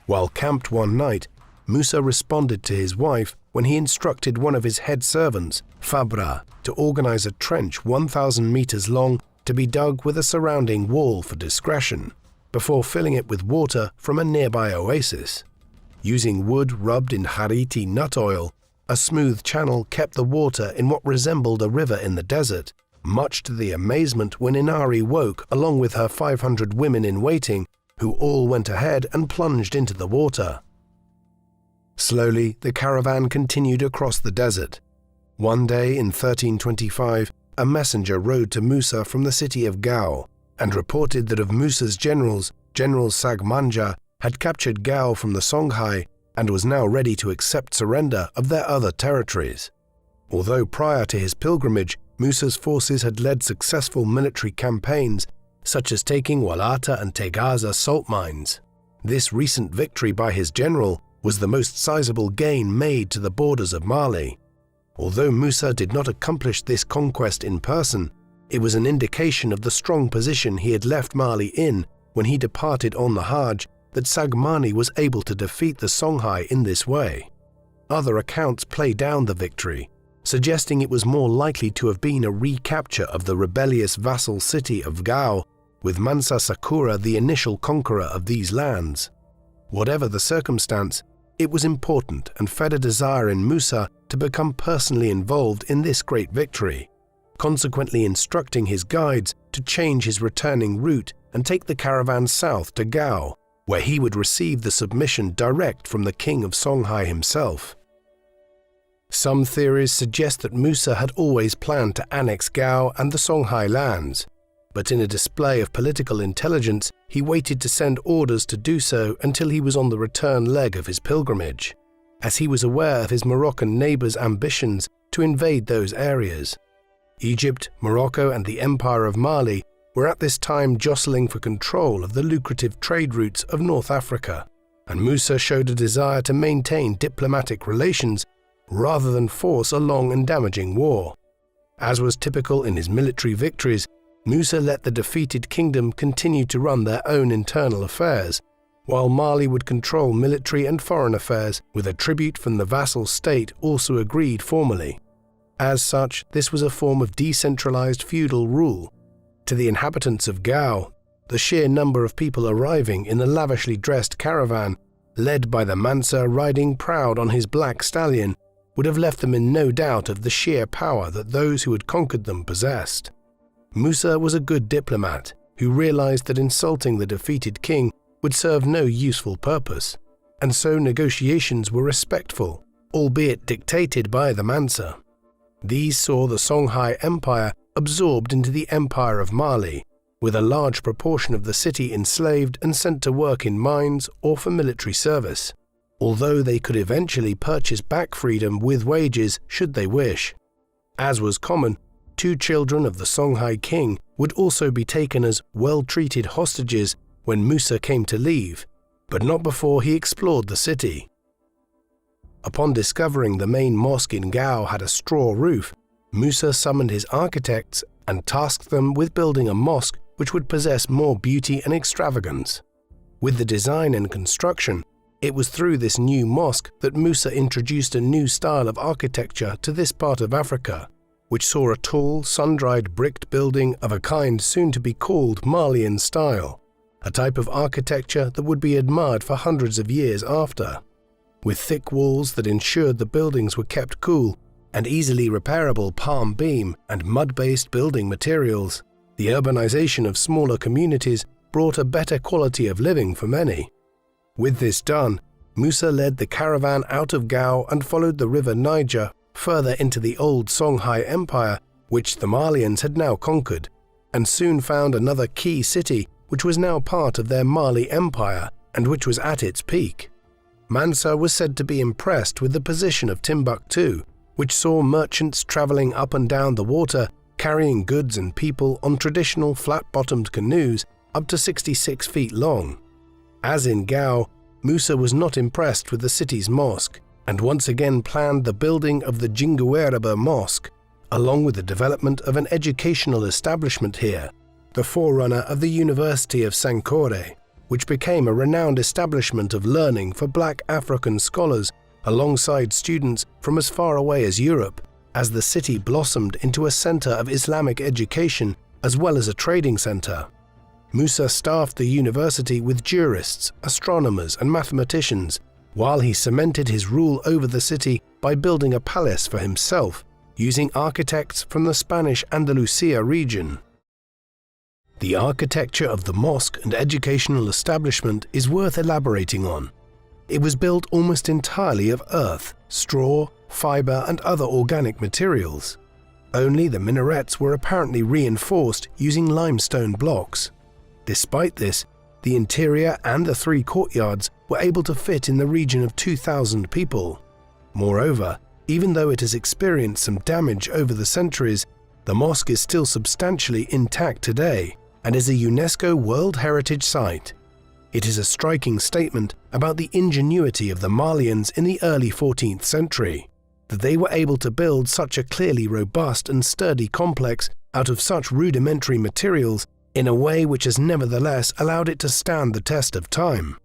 While camped one night, Musa responded to his wife when he instructed one of his head servants, Fabra, to organize a trench 1,000 meters long to be dug with a surrounding wall for discretion, before filling it with water from a nearby oasis. Using wood rubbed in hariti nut oil, a smooth channel kept the water in what resembled a river in the desert, much to the amazement when Inari woke along with her 500 women in waiting, who all went ahead and plunged into the water. Slowly, the caravan continued across the desert. One day in 1325, a messenger rode to Musa from the city of Gao and reported that of Musa's generals, General Sagmanja had captured Gao from the Songhai and was now ready to accept surrender of their other territories. Although prior to his pilgrimage, Musa's forces had led successful military campaigns, such as taking Walata and Tegaza salt mines. This recent victory by his general was the most sizable gain made to the borders of Mali. Although Musa did not accomplish this conquest in person, it was an indication of the strong position he had left Mali in when he departed on the Hajj that Sagmani was able to defeat the Songhai in this way. Other accounts play down the victory, suggesting it was more likely to have been a recapture of the rebellious vassal city of Gao, with Mansa Sakura the initial conqueror of these lands. Whatever the circumstance, it was important and fed a desire in Musa to become personally involved in this great victory, consequently instructing his guides to change his returning route and take the caravan south to Gao, where he would receive the submission direct from the king of Songhai himself. Some theories suggest that Musa had always planned to annex Gao and the Songhai lands, but in a display of political intelligence, he waited to send orders to do so until he was on the return leg of his pilgrimage, as he was aware of his Moroccan neighbors' ambitions to invade those areas. Egypt, Morocco, and the Empire of Mali were at this time jostling for control of the lucrative trade routes of North Africa, and Musa showed a desire to maintain diplomatic relations rather than force a long and damaging war. As was typical in his military victories, Musa let the defeated kingdom continue to run their own internal affairs, while Mali would control military and foreign affairs with a tribute from the vassal state also agreed formally. As such, this was a form of decentralized feudal rule. To the inhabitants of Gao, the sheer number of people arriving in the lavishly dressed caravan, led by the Mansa riding proud on his black stallion, would have left them in no doubt of the sheer power that those who had conquered them possessed. Musa was a good diplomat who realized that insulting the defeated king would serve no useful purpose, and so negotiations were respectful, albeit dictated by the Mansa. These saw the Songhai Empire absorbed into the Empire of Mali, with a large proportion of the city enslaved and sent to work in mines or for military service, although they could eventually purchase back freedom with wages should they wish. As was common, 2 children of the Songhai king would also be taken as well-treated hostages when Musa came to leave, but not before he explored the city. Upon discovering the main mosque in Gao had a straw roof, Musa summoned his architects and tasked them with building a mosque which would possess more beauty and extravagance. With the design and construction, it was through this new mosque that Musa introduced a new style of architecture to this part of Africa, which saw a tall, sun-dried bricked building of a kind soon to be called Malian style, a type of architecture that would be admired for hundreds of years after. With thick walls that ensured the buildings were kept cool, and easily repairable palm beam and mud-based building materials, the urbanization of smaller communities brought a better quality of living for many. With this done, Musa led the caravan out of Gao and followed the river Niger further into the old Songhai Empire, which the Malians had now conquered, and soon found another key city which was now part of their Mali Empire and which was at its peak. Mansa was said to be impressed with the position of Timbuktu, which saw merchants traveling up and down the water, carrying goods and people on traditional flat-bottomed canoes up to 66 feet long. As in Gao, Musa was not impressed with the city's mosque, and once again planned the building of the Jingueraba Mosque, along with the development of an educational establishment here, the forerunner of the University of Sankore, which became a renowned establishment of learning for black African scholars alongside students from as far away as Europe, as the city blossomed into a center of Islamic education as well as a trading center. Musa staffed the university with jurists, astronomers, and mathematicians, while he cemented his rule over the city by building a palace for himself, using architects from the Spanish Andalusia region. The architecture of the mosque and educational establishment is worth elaborating on. It was built almost entirely of earth, straw, fiber, and other organic materials. Only the minarets were apparently reinforced using limestone blocks. Despite this, the interior and the 3 courtyards were able to fit in the region of 2,000 people. Moreover, even though it has experienced some damage over the centuries, the mosque is still substantially intact today and is a UNESCO World Heritage Site. It is a striking statement about the ingenuity of the Malians in the early 14th century, that they were able to build such a clearly robust and sturdy complex out of such rudimentary materials in a way which has nevertheless allowed it to stand the test of time.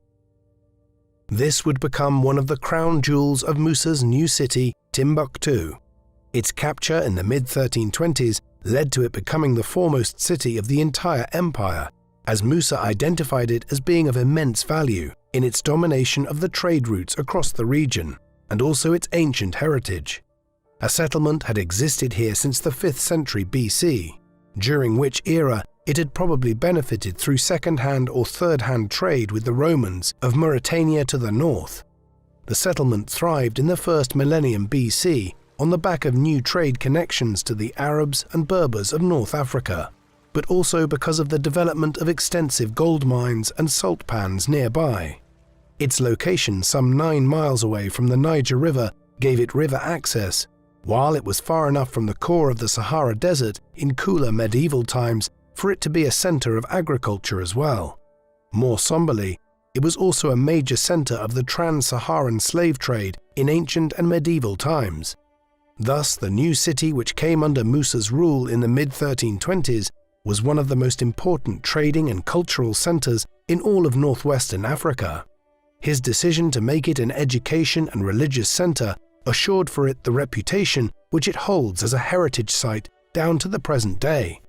This would become one of the crown jewels of Musa's new city, Timbuktu. Its capture in the mid-1320s led to it becoming the foremost city of the entire empire, as Musa identified it as being of immense value in its domination of the trade routes across the region, and also its ancient heritage. A settlement had existed here since the 5th century BC, during which era it had probably benefited through second-hand or third-hand trade with the Romans of Mauritania to the north. The settlement thrived in the first millennium BC on the back of new trade connections to the Arabs and Berbers of North Africa, but also because of the development of extensive gold mines and salt pans nearby. Its location some 9 miles away from the Niger River gave it river access, while it was far enough from the core of the Sahara Desert in cooler medieval times for it to be a center of agriculture as well. More somberly, it was also a major center of the trans-Saharan slave trade in ancient and medieval times. Thus, the new city which came under Musa's rule in the mid-1320s was one of the most important trading and cultural centers in all of northwestern Africa. His decision to make it an education and religious center assured for it the reputation which it holds as a heritage site down to the present day.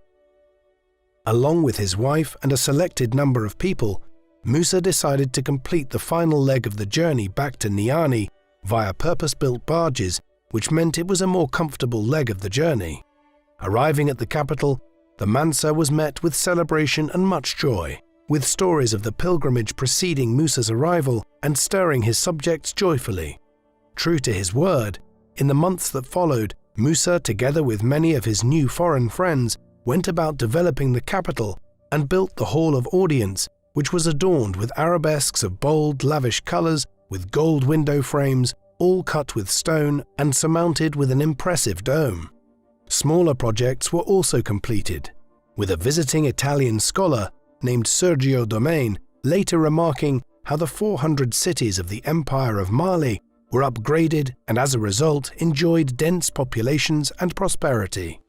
Along with his wife and a selected number of people, Musa decided to complete the final leg of the journey back to Niani via purpose-built barges which meant it was a more comfortable leg of the journey. Arriving at the capital, the Mansa was met with celebration and much joy, with stories of the pilgrimage preceding Musa's arrival and stirring his subjects joyfully. True to his word, in the months that followed, Musa, together with many of his new foreign friends, went about developing the capital and built the Hall of Audience, which was adorned with arabesques of bold, lavish colors, with gold window frames, all cut with stone and surmounted with an impressive dome. Smaller projects were also completed, with a visiting Italian scholar named Sergio Domain later remarking how the 400 cities of the Empire of Mali were upgraded and as a result enjoyed dense populations and prosperity.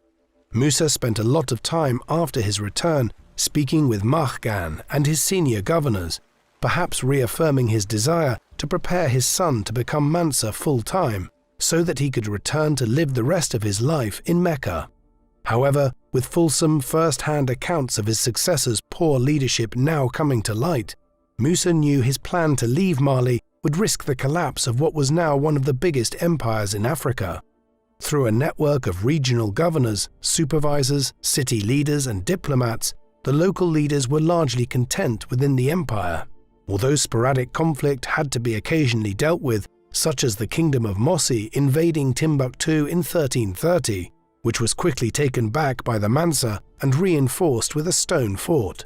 Musa spent a lot of time after his return speaking with Mahgan and his senior governors, perhaps reaffirming his desire to prepare his son to become Mansa full-time, so that he could return to live the rest of his life in Mecca. However, with fulsome first-hand accounts of his successor's poor leadership now coming to light, Musa knew his plan to leave Mali would risk the collapse of what was now one of the biggest empires in Africa. Through a network of regional governors, supervisors, city leaders and diplomats, the local leaders were largely content within the empire. Although sporadic conflict had to be occasionally dealt with, such as the Kingdom of Mossi invading Timbuktu in 1330, which was quickly taken back by the Mansa and reinforced with a stone fort.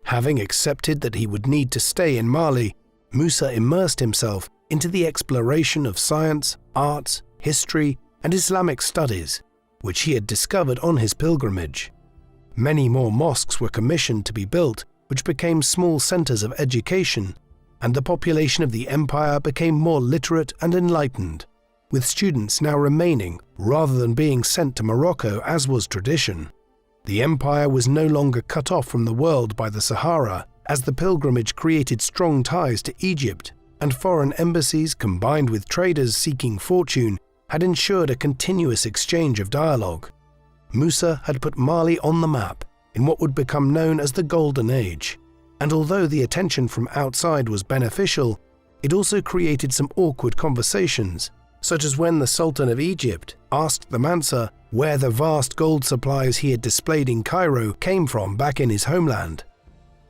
Having accepted that he would need to stay in Mali, Musa immersed himself into the exploration of science, arts, history, and Islamic studies, which he had discovered on his pilgrimage. Many more mosques were commissioned to be built, which became small centers of education, and the population of the empire became more literate and enlightened, with students now remaining rather than being sent to Morocco as was tradition. The empire was no longer cut off from the world by the Sahara, as the pilgrimage created strong ties to Egypt, and foreign embassies combined with traders seeking fortune had ensured a continuous exchange of dialogue. Musa had put Mali on the map in what would become known as the Golden Age, and although the attention from outside was beneficial, it also created some awkward conversations, such as when the Sultan of Egypt asked the Mansa where the vast gold supplies he had displayed in Cairo came from back in his homeland.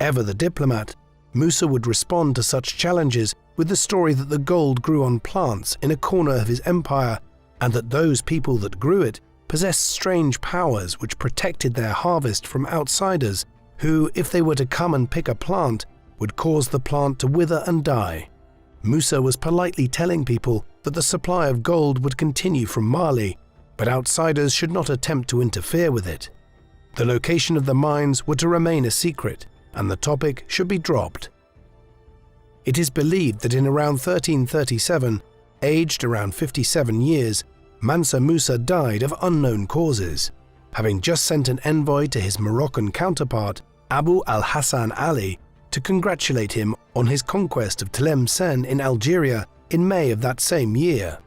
Ever the diplomat, Musa would respond to such challenges with the story that the gold grew on plants in a corner of his empire, and that those people that grew it possessed strange powers which protected their harvest from outsiders who, if they were to come and pick a plant, would cause the plant to wither and die. Musa was politely telling people that the supply of gold would continue from Mali, but outsiders should not attempt to interfere with it. The location of the mines were to remain a secret, and the topic should be dropped. It is believed that in around 1337, aged around 57 years, Mansa Musa died of unknown causes, having just sent an envoy to his Moroccan counterpart, Abu al-Hassan Ali, to congratulate him on his conquest of Tlemcen in Algeria in May of that same year.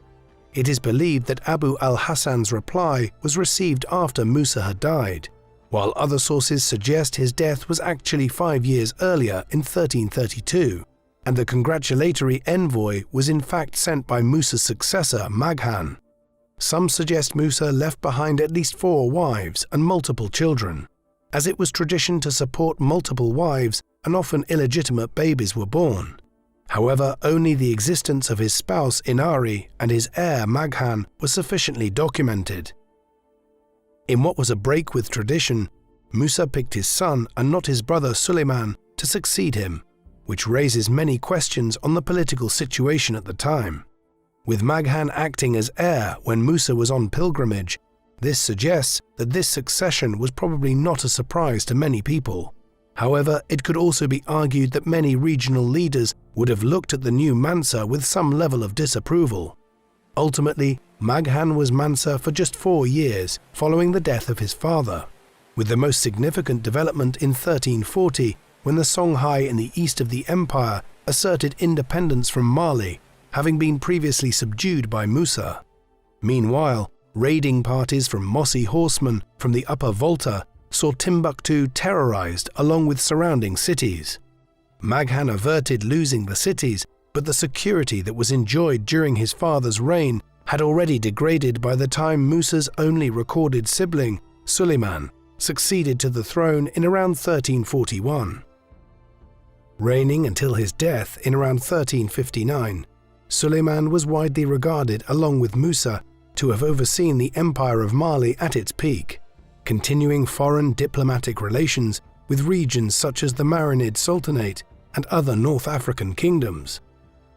It is believed that Abu al-Hassan's reply was received after Musa had died, while other sources suggest his death was actually 5 years earlier in 1332, and the congratulatory envoy was in fact sent by Musa's successor Maghan. Some suggest Musa left behind at least 4 wives and multiple children, as it was tradition to support multiple wives and often illegitimate babies were born. However, only the existence of his spouse Inari and his heir Maghan was sufficiently documented. In what was a break with tradition, Musa picked his son and not his brother Suleiman to succeed him, which raises many questions on the political situation at the time. With Maghan acting as heir when Musa was on pilgrimage, this suggests that this succession was probably not a surprise to many people. However, it could also be argued that many regional leaders would have looked at the new Mansa with some level of disapproval. Ultimately, Maghan was Mansa for just 4 years following the death of his father, with the most significant development in 1340 when the Songhai in the east of the empire asserted independence from Mali, having been previously subdued by Musa. Meanwhile, raiding parties from Mossi horsemen from the Upper Volta saw Timbuktu terrorized along with surrounding cities. Maghan averted losing the cities, but the security that was enjoyed during his father's reign had already degraded by the time Musa's only recorded sibling, Suleiman, succeeded to the throne in around 1341. Reigning until his death in around 1359, Suleiman was widely regarded, along with Musa, to have overseen the Empire of Mali at its peak, continuing foreign diplomatic relations with regions such as the Marinid Sultanate and other North African kingdoms.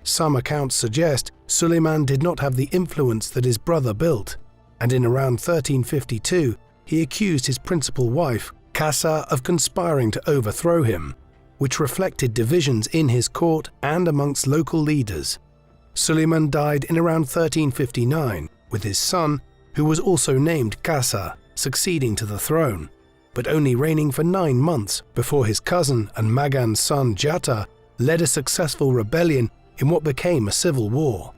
Some accounts suggest Suleiman did not have the influence that his brother built, and in around 1352 he accused his principal wife, Kassa, of conspiring to overthrow him, which reflected divisions in his court and amongst local leaders. Suleiman died in around 1359, with his son, who was also named Kassa, succeeding to the throne, but only reigning for 9 months before his cousin and Magan's son Jatta led a successful rebellion in what became a civil war.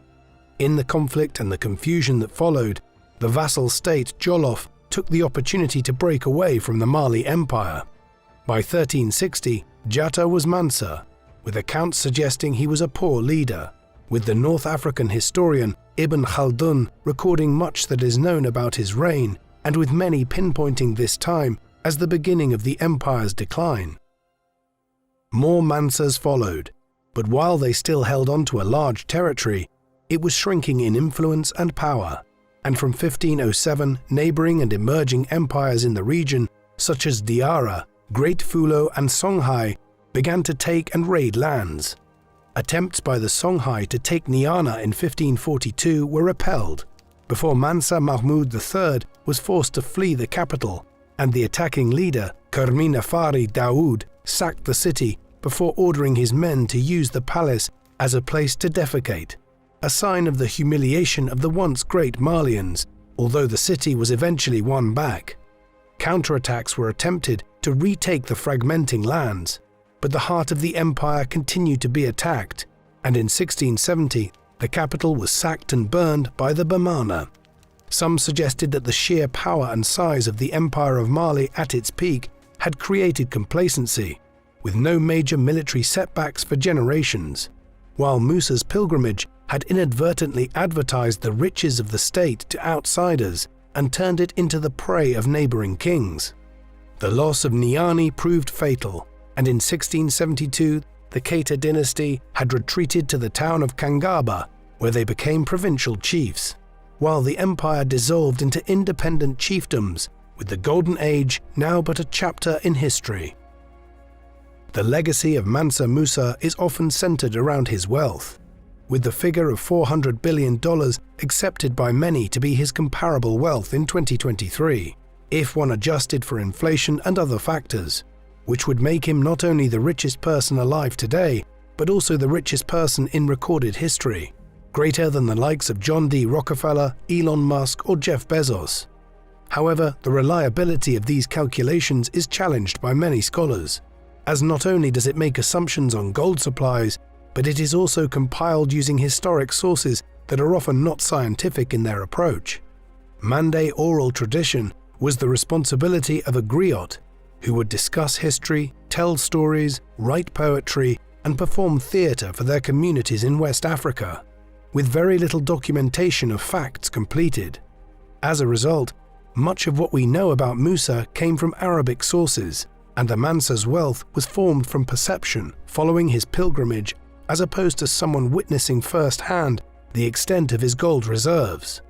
In the conflict and the confusion that followed, the vassal state Jolof took the opportunity to break away from the Mali Empire. By 1360, Jatta was Mansa, with accounts suggesting he was a poor leader, with the North African historian Ibn Khaldun recording much that is known about his reign, and with many pinpointing this time as the beginning of the empire's decline. More Mansas followed, but while they still held on to a large territory, it was shrinking in influence and power, and from 1507 neighboring and emerging empires in the region, such as Diara, Great Fulo and Songhai, began to take and raid lands. Attempts by the Songhai to take Niana in 1542 were repelled, before Mansa Mahmud III was forced to flee the capital, and the attacking leader, Kerminafari Daoud, sacked the city before ordering his men to use the palace as a place to defecate, a sign of the humiliation of the once great Malians, although the city was eventually won back. Counterattacks were attempted to retake the fragmenting lands, but the heart of the empire continued to be attacked, and in 1670 the capital was sacked and burned by the Bamana. Some suggested that the sheer power and size of the Empire of Mali at its peak had created complacency, with no major military setbacks for generations, while Musa's pilgrimage had inadvertently advertised the riches of the state to outsiders and turned it into the prey of neighboring kings. The loss of Niani proved fatal, and in 1672 the Keita dynasty had retreated to the town of Kangaba, where they became provincial chiefs, while the empire dissolved into independent chiefdoms, with the Golden Age now but a chapter in history. The legacy of Mansa Musa is often centered around his wealth, with the figure of $400 billion accepted by many to be his comparable wealth in 2023, if one adjusted for inflation and other factors, which would make him not only the richest person alive today, but also the richest person in recorded history, greater than the likes of John D. Rockefeller, Elon Musk, or Jeff Bezos. However, the reliability of these calculations is challenged by many scholars, as not only does it make assumptions on gold supplies, but it is also compiled using historic sources that are often not scientific in their approach. Mande oral tradition was the responsibility of a griot, who would discuss history, tell stories, write poetry, and perform theatre for their communities in West Africa, with very little documentation of facts completed. As a result, much of what we know about Musa came from Arabic sources, and the Mansa's wealth was formed from perception following his pilgrimage, as opposed to someone witnessing firsthand the extent of his gold reserves.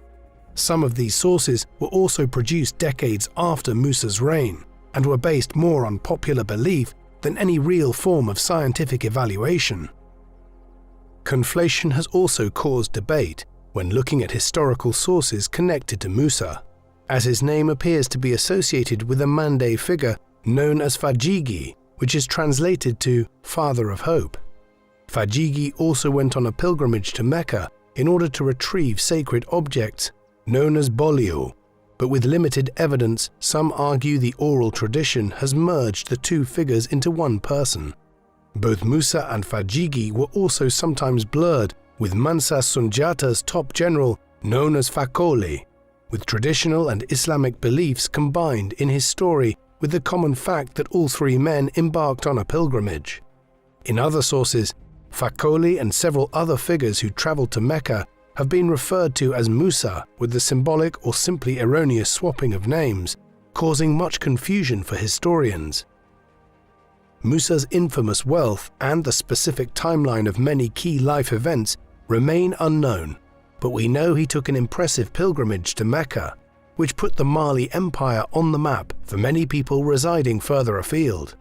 Some of these sources were also produced decades after Musa's reign, and were based more on popular belief than any real form of scientific evaluation. Conflation has also caused debate when looking at historical sources connected to Musa, as his name appears to be associated with a Mande figure known as Fajigi, which is translated to Father of Hope. Fajigi also went on a pilgrimage to Mecca in order to retrieve sacred objects known as bolio, but with limited evidence, some argue the oral tradition has merged the two figures into one person. Both Musa and Fajigi were also sometimes blurred, with Mansa Sunjata's top general known as Fakoli, with traditional and Islamic beliefs combined in his story with the common fact that all three men embarked on a pilgrimage. In other sources, Fakoli and several other figures who traveled to Mecca have been referred to as Musa, with the symbolic or simply erroneous swapping of names, causing much confusion for historians. Musa's infamous wealth and the specific timeline of many key life events remain unknown, but we know he took an impressive pilgrimage to Mecca, which put the Mali Empire on the map for many people residing further afield.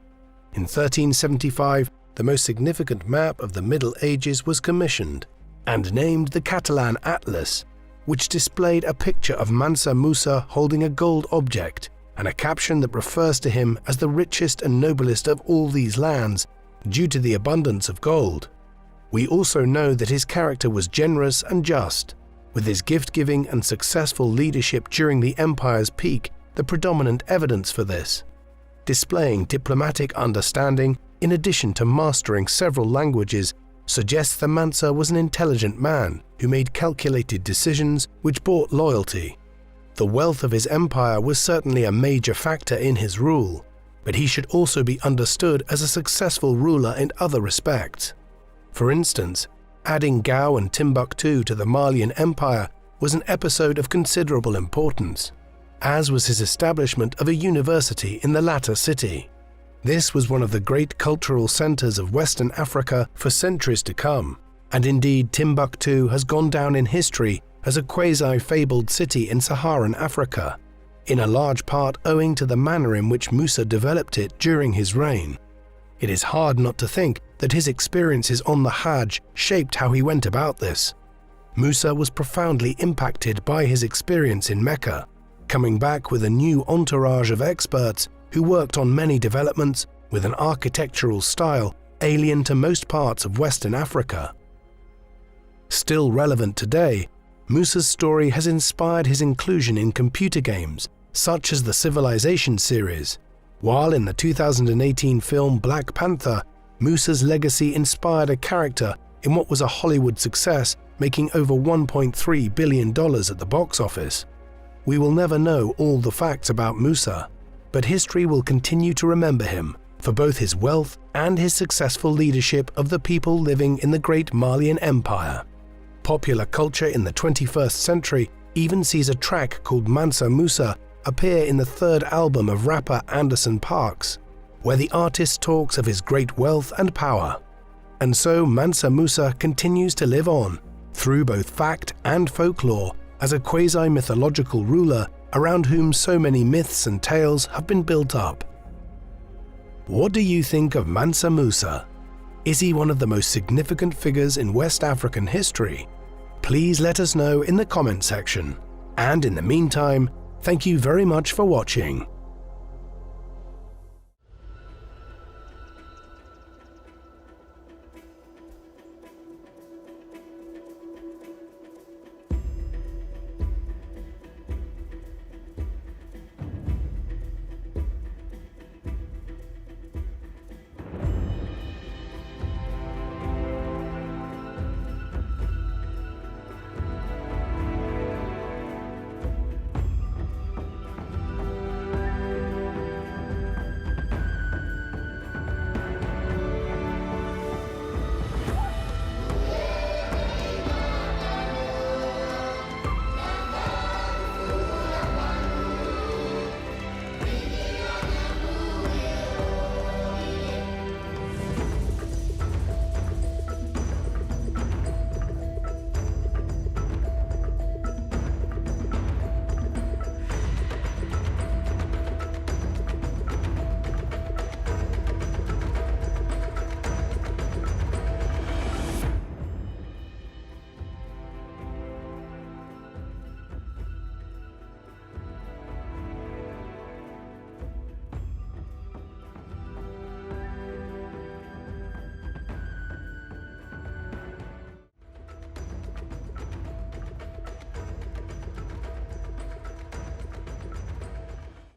In 1375, the most significant map of the Middle Ages was commissioned and named the Catalan Atlas, which displayed a picture of Mansa Musa holding a gold object and a caption that refers to him as the richest and noblest of all these lands due to the abundance of gold. We also know that his character was generous and just, with his gift-giving and successful leadership during the empire's peak the predominant evidence for this. Displaying diplomatic understanding in addition to mastering several languages suggests the Mansa was an intelligent man who made calculated decisions which bought loyalty. The wealth of his empire was certainly a major factor in his rule, but he should also be understood as a successful ruler in other respects. For instance, adding Gao and Timbuktu to the Malian Empire was an episode of considerable importance, as was his establishment of a university in the latter city. This was one of the great cultural centers of Western Africa for centuries to come, and indeed Timbuktu has gone down in history as a quasi-fabled city in Saharan Africa, in a large part owing to the manner in which Musa developed it during his reign. It is hard not to think that his experiences on the Hajj shaped how he went about this. Musa was profoundly impacted by his experience in Mecca, coming back with a new entourage of experts who worked on many developments with an architectural style alien to most parts of Western Africa. Still relevant today, Musa's story has inspired his inclusion in computer games, such as the Civilization series, while in the 2018 film Black Panther, Musa's legacy inspired a character in what was a Hollywood success, making over $1.3 billion at the box office. We will never know all the facts about Musa, but history will continue to remember him for both his wealth and his successful leadership of the people living in the great Malian Empire. Popular culture in the 21st century even sees a track called Mansa Musa appear in the third album of rapper Anderson .Paak, where the artist talks of his great wealth and power. And so Mansa Musa continues to live on, through both fact and folklore, as a quasi-mythological ruler around whom so many myths and tales have been built up. What do you think of Mansa Musa? Is he one of the most significant figures in West African history? Please let us know in the comment section. And in the meantime, thank you very much for watching.